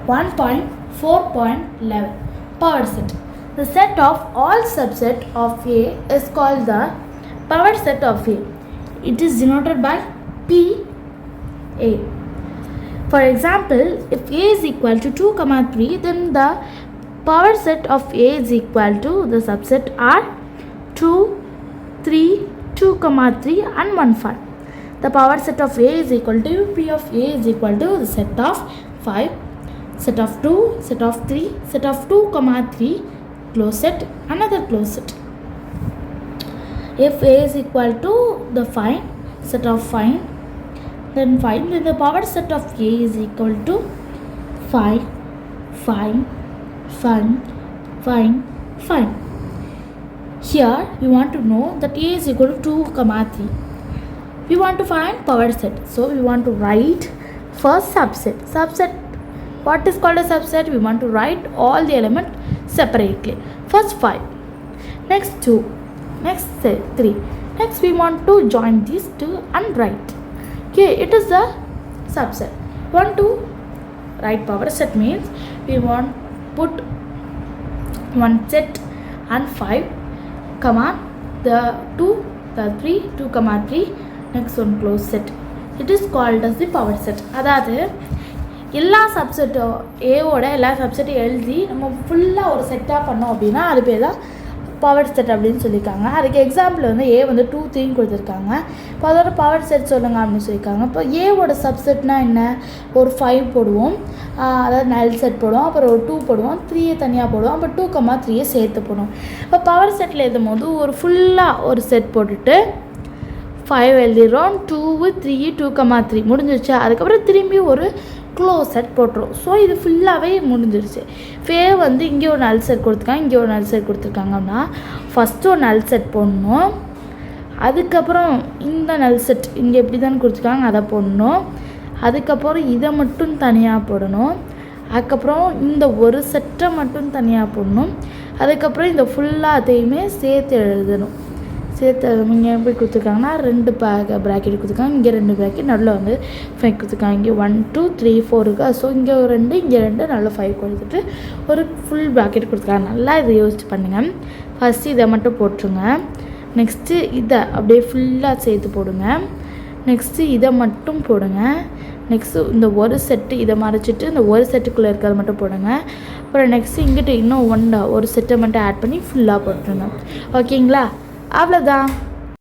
1.4.11. Power set. The set of all subset of A is called the power set of A. It is denoted by PA. For example, if A is equal to 2, 3, then the power set of A is equal to the subset are 2, 3, 2, 3 and 1, 5. The power set of A is equal to P of A is equal to the set of 5, set of 2, set of 3, set of 2, 3, close set, another close set. If A is equal to the set of 5, then the power set of A is equal to 5, 5, 5, 5, 5. Here we want to know that A is equal to 2, 3. We want to find power set. So we want to write first subset. Subset, what is called a subset? We want to write all the elements separately. First 5, next 2, next 3. Next we want to join these two and write. Okay, it is the subset. We want to write power set means we want put one set and 5, the 2, the 3, 2, 3, next one close set. It is called as the power set. அதாவது எல்லா சப்செட்டும் ஏவோட எல்லா சப்செட்டும் எழுதி நம்ம ஃபுல்லாக ஒரு செட்டாக பண்ணோம் அப்படின்னா அது பேர் தான் பவர் செட் அப்படின்னு சொல்லியிருக்காங்க. அதுக்கு எக்ஸாம்பிள் வந்து ஏ வந்து 2, 3 கொடுத்துருக்காங்க. இப்போ அதோட பவர் செட் சொல்லுங்கள் அப்படின்னு சொல்லியிருக்காங்க. இப்போ ஏவோட சப்செட்னால் என்ன, ஒரு 5 போடுவோம், அதாவது நல் செட் போடுவோம், அப்புறம் ஒரு 2 போடுவோம், 3 தனியாக போடுவோம், அப்புறம் 2, 3 சேர்த்து போடுவோம். இப்போ பவர் செட்டில் எழுதும் போது ஒரு ஃபுல்லாக ஒரு செட் போட்டுட்டு 5 எழுதிடுறோம், 2, 3, 2, 3 முடிஞ்சிருச்சு. அதுக்கப்புறம் திரும்பி ஒரு க்ளோஸ் செட் போட்டுரும். ஸோ இது ஃபுல்லாகவே முடிஞ்சிருச்சு. வந்து இங்கே ஒரு நல் செட் கொடுத்துருக்காங்க, இங்கே ஒரு நல் செட் கொடுத்துருக்காங்க அப்படின்னா ஃபஸ்ட்டு ஒரு நல் செட் போடணும். அதுக்கப்புறம் இந்த நல் செட் இங்கே எப்படி தான் கொடுத்துருக்காங்க அதை போடணும். அதுக்கப்புறம் இதை மட்டும் தனியாக போடணும். அதுக்கப்புறம் இந்த ஒரு செட்டை மட்டும் தனியாக போடணும். அதுக்கப்புறம் இந்த ஃபுல்லாத்தையுமே சேர்த்து எழுதணும். சேர்த்து இங்கே எப்படி கொடுத்துருக்காங்கன்னா 2 ப்ராக்கெட் கொடுத்துருக்காங்க, இங்கே 2 ப்ராக்கெட், நடுவில் வந்து 5 கொடுத்துருக்காங்க. இங்கே 1, 2, 3, 4 இருக்கா. ஸோ இங்கே ஒரு 2, இங்கே 2, நல்ல 5 கொடுத்துட்டு ஒரு ஃபுல் ப்ராக்கெட் கொடுத்துருக்காங்க. நல்லா இதை யோசிச்சு பண்ணுங்கள். ஃபஸ்ட்டு இதை மட்டும் போட்டுருங்க. நெக்ஸ்ட்டு இதை அப்படியே ஃபுல்லாக சேர்த்து போடுங்க. நெக்ஸ்ட்டு இதை மட்டும் போடுங்க. நெக்ஸ்ட்டு இந்த ஒரு செட்டு இதை மறைச்சிட்டு இந்த ஒரு செட்டுக்குள்ளே இருக்கிறத மட்டும் போடுங்க. அப்புறம் நெக்ஸ்ட்டு இங்கிட்ட இன்னும் ஒரு செட்டை மட்டும் ஆட் பண்ணி ஃபுல்லாக போட்டுருங்க. ஓகேங்களா? அவ்வளோதான்.